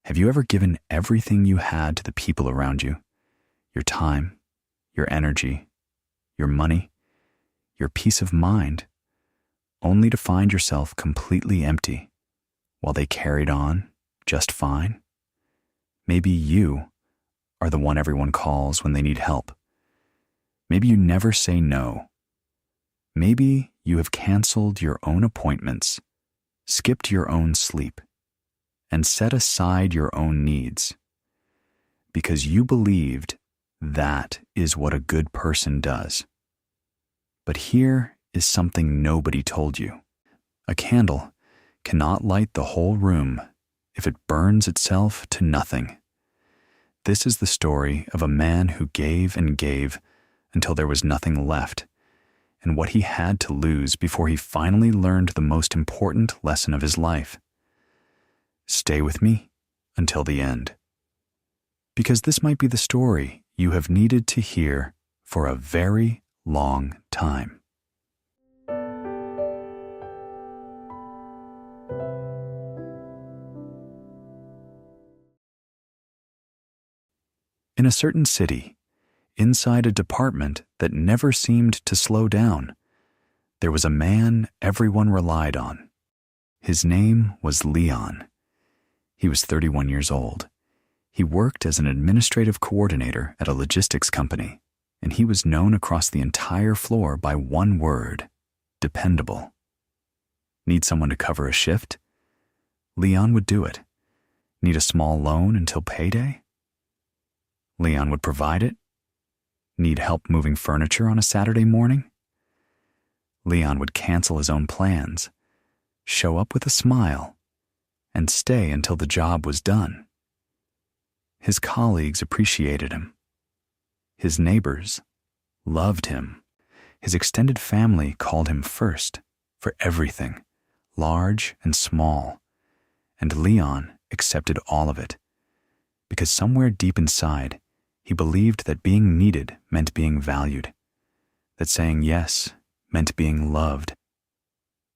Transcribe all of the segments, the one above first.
Have you ever given everything you had to the people around you? Your time, your energy, your money, your peace of mind, only to find yourself completely empty while they carried on just fine? Maybe you are the one everyone calls when they need help. Maybe you never say no. Maybe you have canceled your own appointments, skipped your own sleep, and set aside your own needs because you believed that is what a good person does. But here is something nobody told you. A candle cannot light the whole room if it burns itself to nothing. This is the story of a man who gave and gave until there was nothing left, and what he had to lose before he finally learned the most important lesson of his life. Stay with me until the end, because this might be the story you have needed to hear for a very long time. In a certain city, inside a department that never seemed to slow down, there was a man everyone relied on. His name was Leon. He was 31 years old. He worked as an administrative coordinator at a logistics company, and he was known across the entire floor by one word: dependable. Need someone to cover a shift? Leon would do it. Need a small loan until payday? Leon would provide it. Need help moving furniture on a Saturday morning? Leon would cancel his own plans, show up with a smile, and stay until the job was done. His colleagues appreciated him. His neighbors loved him. His extended family called him first for everything, large and small, and Leon accepted all of it, because somewhere deep inside, he believed that being needed meant being valued, that saying yes meant being loved.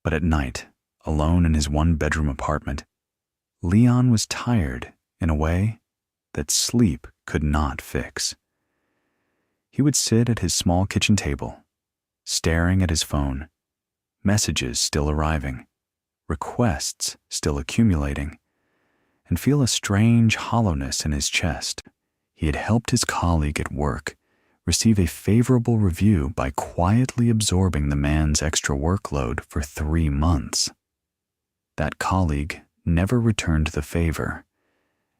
But at night, alone in his one-bedroom apartment, Leon was tired in a way that sleep could not fix. He would sit at his small kitchen table, staring at his phone, messages still arriving, requests still accumulating, and feel a strange hollowness in his chest. He had helped his colleague at work receive a favorable review by quietly absorbing the man's extra workload for 3 months. That colleague never returned the favor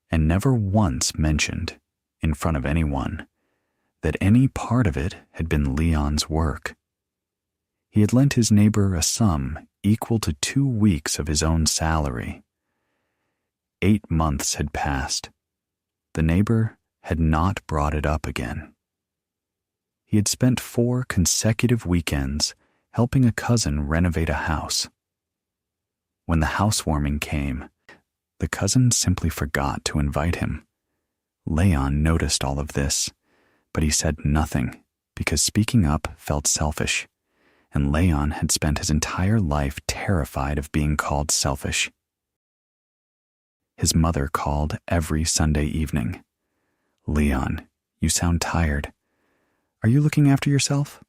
and never once mentioned, in front of anyone, that any part of it had been Leon's work. He had lent his neighbor a sum equal to 2 weeks of his own salary. 8 months had passed. The neighbor had not brought it up again. He had spent 4 consecutive weekends helping a cousin renovate a house. When the housewarming came, the cousin simply forgot to invite him. Leon noticed all of this, but he said nothing because speaking up felt selfish, and Leon had spent his entire life terrified of being called selfish. His mother called every Sunday evening. "Leon, you sound tired. Are you looking after yourself?"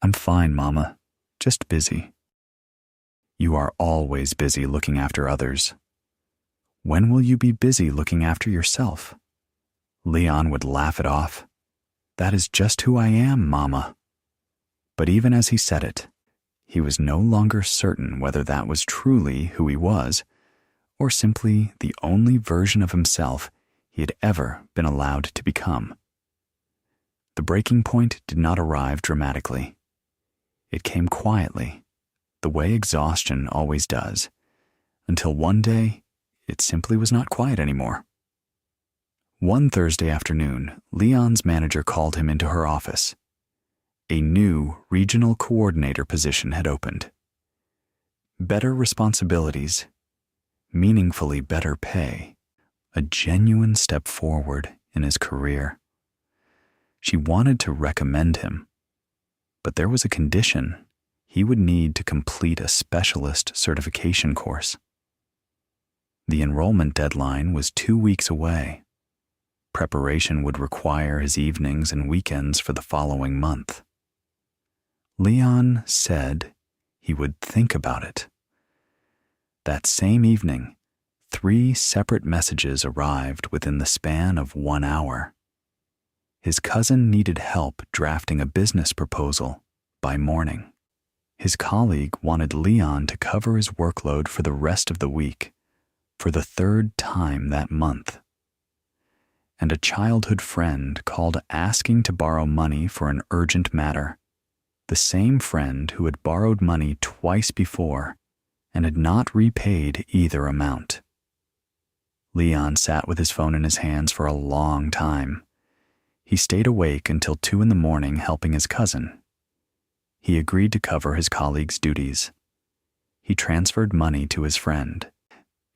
"I'm fine, Mama. Just busy." "You are always busy looking after others. When will you be busy looking after yourself?" Leon would laugh it off. "That is just who I am, Mama." But even as he said it, he was no longer certain whether that was truly who he was, or simply the only version of himself he had ever been allowed to become. The breaking point did not arrive dramatically. It came quietly, the way exhaustion always does, until one day it simply was not quiet anymore. One Thursday afternoon, Leon's manager called him into her office. A new regional coordinator position had opened. Better responsibilities, meaningfully better pay, a genuine step forward in his career. She wanted to recommend him, but there was a condition: he would need to complete a specialist certification course. The enrollment deadline was 2 weeks away. Preparation would require his evenings and weekends for the following month. Leon said he would think about it. That same evening, 3 separate messages arrived within the span of 1 hour. His cousin needed help drafting a business proposal by morning. His colleague wanted Leon to cover his workload for the rest of the week, for the 3rd time that month. And a childhood friend called asking to borrow money for an urgent matter, the same friend who had borrowed money twice before and had not repaid either amount. Leon sat with his phone in his hands for a long time. He stayed awake until 2 a.m. helping his cousin. He agreed to cover his colleague's duties. He transferred money to his friend.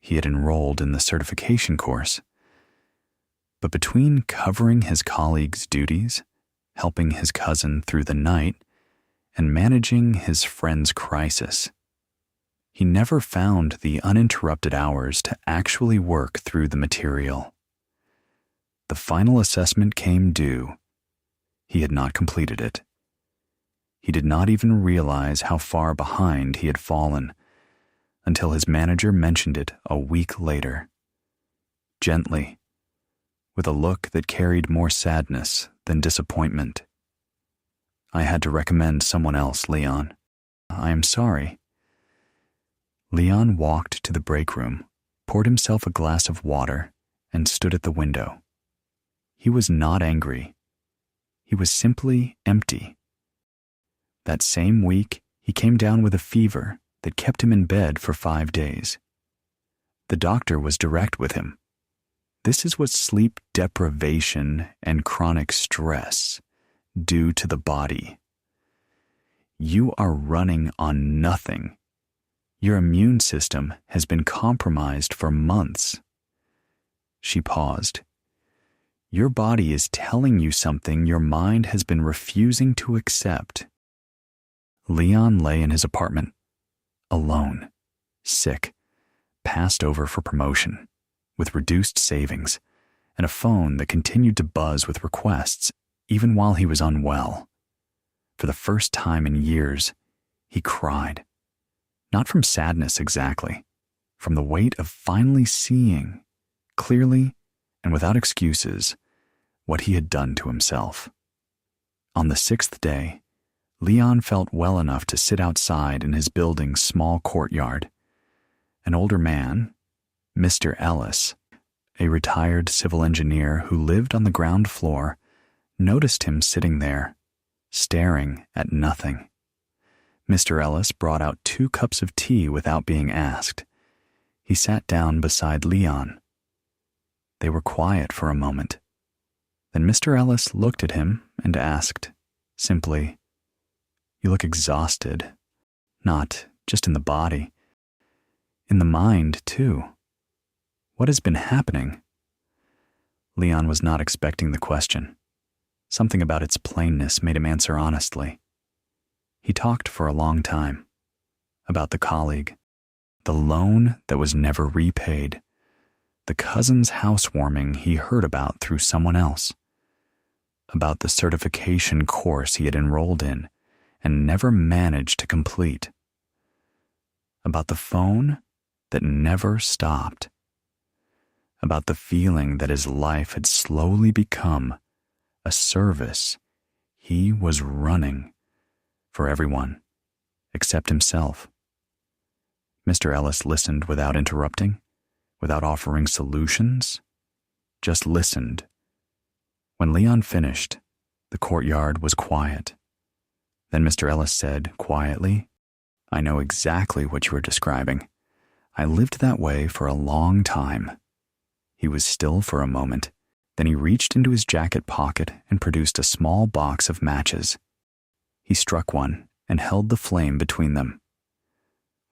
He had enrolled in the certification course. But between covering his colleague's duties, helping his cousin through the night, and managing his friend's crisis, he never found the uninterrupted hours to actually work through the material. The final assessment came due. He had not completed it. He did not even realize how far behind he had fallen until his manager mentioned it a week later. Gently, with a look that carried more sadness than disappointment. "I had to recommend someone else, Leon. I am sorry." Leon walked to the break room, poured himself a glass of water, and stood at the window. He was not angry. He was simply empty. That same week, he came down with a fever that kept him in bed for 5 days. The doctor was direct with him. This is what sleep deprivation and chronic stress do to the body. You are running on nothing. Your immune system has been compromised for months. She paused. Your body is telling you something your mind has been refusing to accept. Leon lay in his apartment, alone, sick, passed over for promotion, with reduced savings, and a phone that continued to buzz with requests even while he was unwell. For the first time in years, he cried. Not from sadness exactly, from the weight of finally seeing, clearly and without excuses, what he had done to himself. On the 6th day, Leon felt well enough to sit outside in his building's small courtyard. An older man, Mr. Ellis, a retired civil engineer who lived on the ground floor, noticed him sitting there, staring at nothing. Mr. Ellis brought out 2 cups of tea without being asked. He sat down beside Leon. They were quiet for a moment. Then Mr. Ellis looked at him and asked, simply, "You look exhausted, not just in the body, in the mind, too. What has been happening?" Leon was not expecting the question. Something about its plainness made him answer honestly. He talked for a long time. About the colleague, the loan that was never repaid, the cousin's housewarming he heard about through someone else, about the certification course he had enrolled in and never managed to complete, about the phone that never stopped, about the feeling that his life had slowly become a service he was running for everyone except himself. Mr. Ellis listened without interrupting, without offering solutions, just listened. When Leon finished, the courtyard was quiet. Then Mr. Ellis said quietly, "I know exactly what you are describing. I lived that way for a long time." He was still for a moment. Then he reached into his jacket pocket and produced a small box of matches. He struck one and held the flame between them.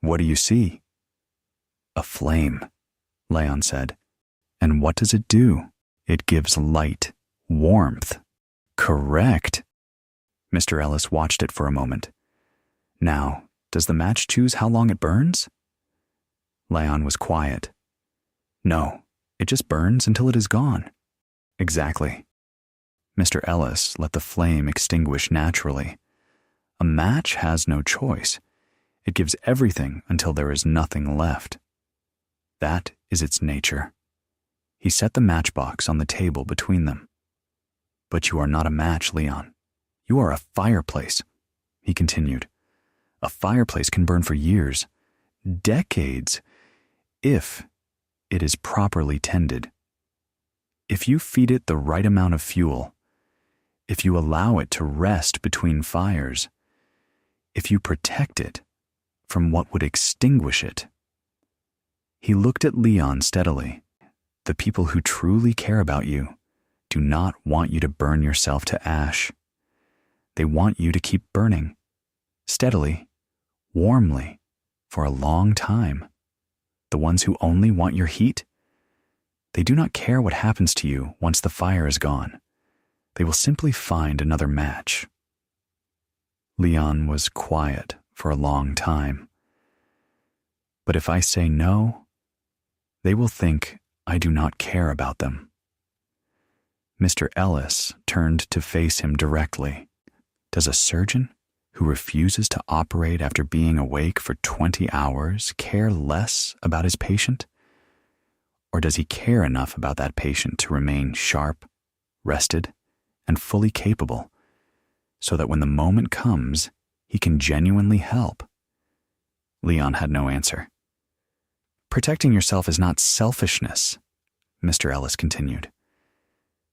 "What do you see?" "A flame," Leon said. "And what does it do?" "It gives light, warmth." "Correct." Mr. Ellis watched it for a moment. "Now, does the match choose how long it burns?" Leon was quiet. No, it just burns until it is gone. Exactly. Mr. Ellis let the flame extinguish naturally. A match has no choice. It gives everything until there is nothing left. That is its nature. He set the matchbox on the table between them. But you are not a match, Leon. You are a fireplace, he continued. A fireplace can burn for years, decades, if it is properly tended. If you feed it the right amount of fuel, if you allow it to rest between fires, if you protect it from what would extinguish it. He looked at Leon steadily. The people who truly care about you do not want you to burn yourself to ash. They want you to keep burning, steadily, warmly, for a long time. The ones who only want your heat, they do not care what happens to you once the fire is gone. They will simply find another match. Leon was quiet for a long time. But if I say no, they will think I do not care about them. Mr. Ellis turned to face him directly. Does a surgeon who refuses to operate after being awake for 20 hours care less about his patient? Or does he care enough about that patient to remain sharp, rested, and fully capable, so that when the moment comes, he can genuinely help? Leon had no answer. Protecting yourself is not selfishness, Mr. Ellis continued.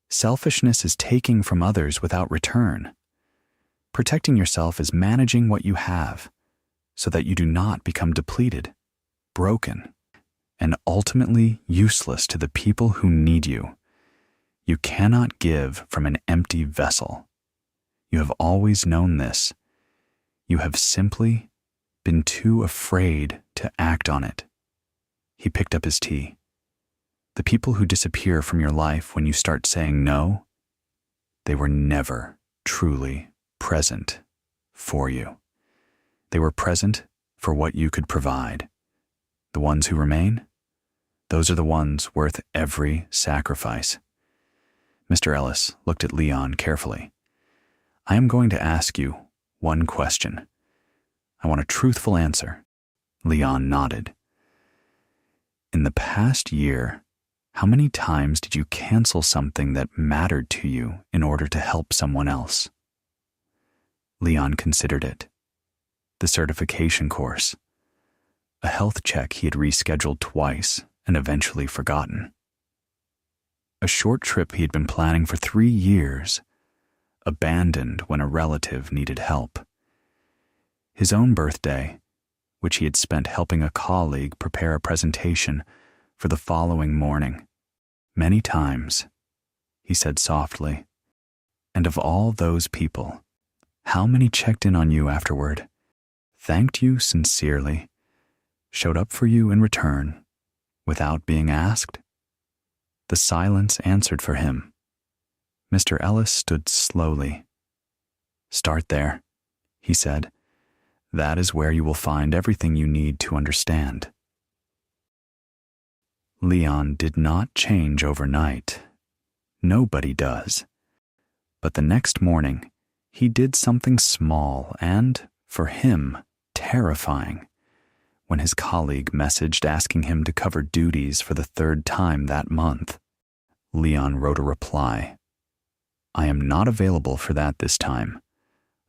Selfishness is taking from others without return. Protecting yourself is managing what you have so that you do not become depleted, broken, and ultimately useless to the people who need you. You cannot give from an empty vessel. You have always known this. You have simply been too afraid to act on it. He picked up his tea. The people who disappear from your life when you start saying no, they were never truly present for you. They were present for what you could provide. The ones who remain, those are the ones worth every sacrifice. Mr. Ellis looked at Leon carefully. I am going to ask you one question. I want a truthful answer. Leon nodded. In the past year, how many times did you cancel something that mattered to you in order to help someone else? Leon considered it. The certification course. A health check he had rescheduled twice and eventually forgotten. A short trip he had been planning for 3 years, abandoned when a relative needed help. His own birthday, which he had spent helping a colleague prepare a presentation for the following morning. Many times, he said softly. And of all those people, how many checked in on you afterward, thanked you sincerely, showed up for you in return, without being asked? The silence answered for him. Mr. Ellis stood slowly. Start there, he said. That is where you will find everything you need to understand. Leon did not change overnight. Nobody does. But the next morning, he did something small and, for him, terrifying. When his colleague messaged asking him to cover duties for the 3rd time that month, Leon wrote a reply. I am not available for that this time.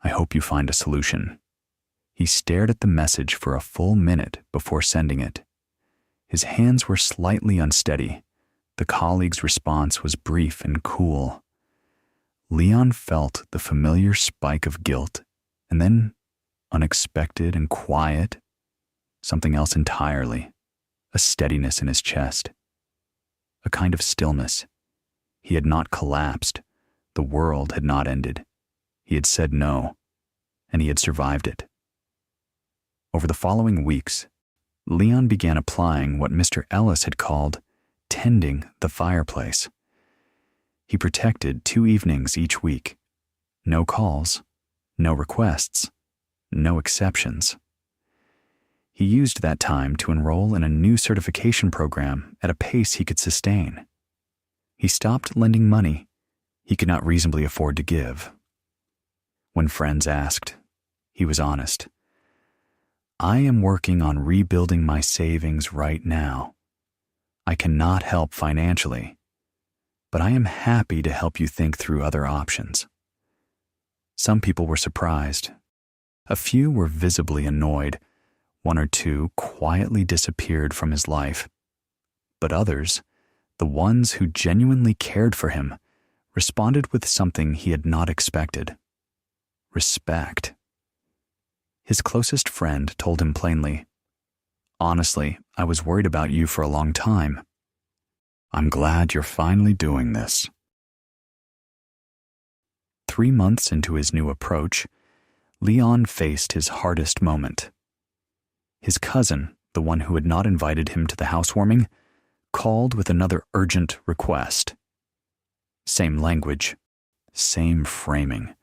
I hope you find a solution. He stared at the message for a full minute before sending it. His hands were slightly unsteady. The colleague's response was brief and cool. Leon felt the familiar spike of guilt, and then, unexpected and quiet, something else entirely, a steadiness in his chest, a kind of stillness. He had not collapsed. The world had not ended. He had said no, and he had survived it. Over the following weeks, Leon began applying what Mr. Ellis had called tending the fireplace. He protected 2 evenings each week. No calls, no requests, no exceptions. He used that time to enroll in a new certification program at a pace he could sustain. He stopped lending money he could not reasonably afford to give. When friends asked, he was honest. I am working on rebuilding my savings right now. I cannot help financially, but I am happy to help you think through other options. Some people were surprised. A few were visibly annoyed. One or two quietly disappeared from his life. But others, the ones who genuinely cared for him, responded with something he had not expected: respect. His closest friend told him plainly, "Honestly, I was worried about you for a long time. I'm glad you're finally doing this." 3 months into his new approach, Leon faced his hardest moment. His cousin, the one who had not invited him to the housewarming, called with another urgent request. Same language, same framing,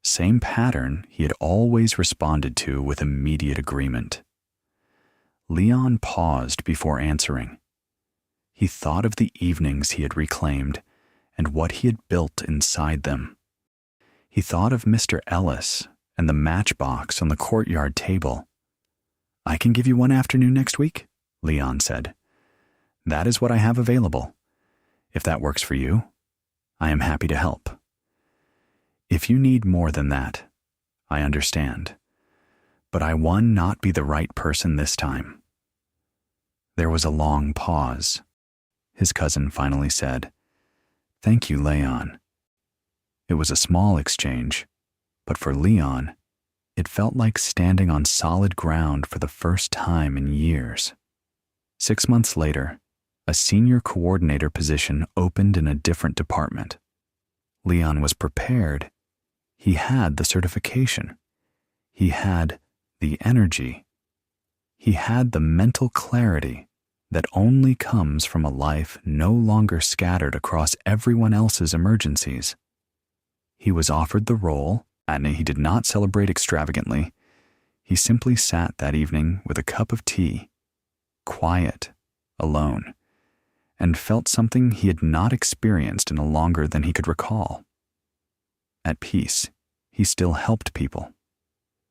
same pattern he had always responded to with immediate agreement. Leon paused before answering. He thought of the evenings he had reclaimed and what he had built inside them. He thought of Mr. Ellis and the matchbox on the courtyard table. "I can give you one afternoon next week," Leon said. "That is what I have available. If that works for you, I am happy to help. If you need more than that, I understand. But I will not be the right person this time." There was a long pause. His cousin finally said, "Thank you, Leon." It was a small exchange, but for Leon, it felt like standing on solid ground for the first time in years. 6 months later, a senior coordinator position opened in a different department. Leon was prepared. He had the certification. He had the energy. He had the mental clarity that only comes from a life no longer scattered across everyone else's emergencies. He was offered the role, and he did not celebrate extravagantly. He simply sat that evening with a cup of tea, quiet, alone, and felt something he had not experienced in a longer than he could recall. At peace, he still helped people.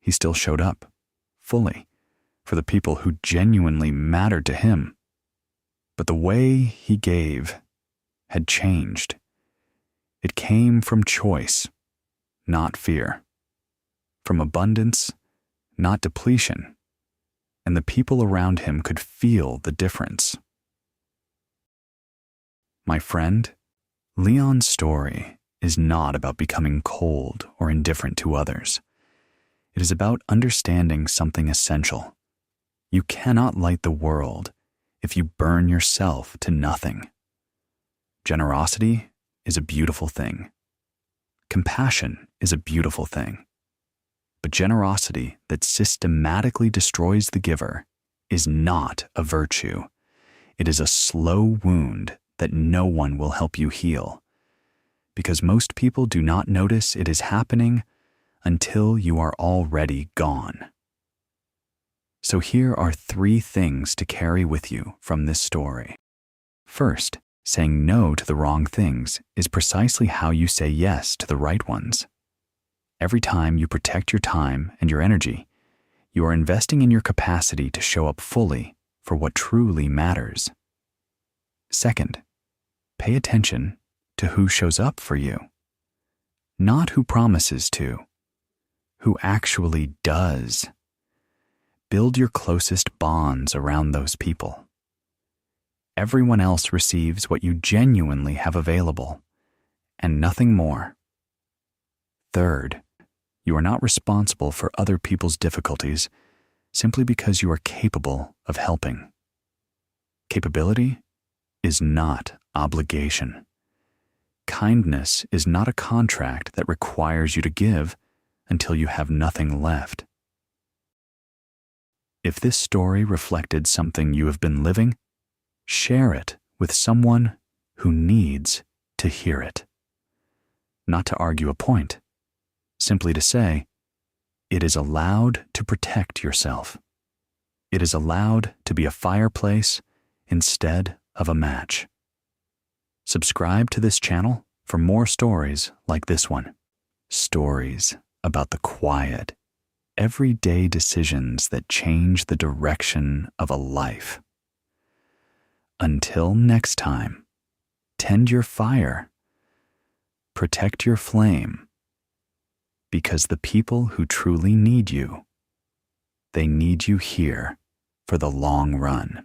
He still showed up, fully, for the people who genuinely mattered to him. But the way he gave had changed. It came from choice, not fear. From abundance, not depletion. And the people around him could feel the difference. My friend, Leon's story is not about becoming cold or indifferent to others. It is about understanding something essential. You cannot light the world if you burn yourself to nothing. Generosity is a beautiful thing. Compassion is a beautiful thing. But generosity that systematically destroys the giver is not a virtue. It is a slow wound that no one will help you heal, because most people do not notice it is happening until you are already gone. So here are 3 things to carry with you from this story. First, saying no to the wrong things is precisely how you say yes to the right ones. Every time you protect your time and your energy, you are investing in your capacity to show up fully for what truly matters. Second, pay attention to who shows up for you. Not who promises to, who actually does. Build your closest bonds around those people. Everyone else receives what you genuinely have available, and nothing more. Third, you are not responsible for other people's difficulties simply because you are capable of helping. Capability is not obligation. Kindness is not a contract that requires you to give until you have nothing left. If this story reflected something you have been living, share it with someone who needs to hear it. Not to argue a point, simply to say, it is allowed to protect yourself. it is allowed to be a fireplace instead of a match. Subscribe to this channel for more stories like this one. Stories about the quiet, everyday decisions that change the direction of a life. Until next time, tend your fire, protect your flame, because the people who truly need you, they need you here for the long run.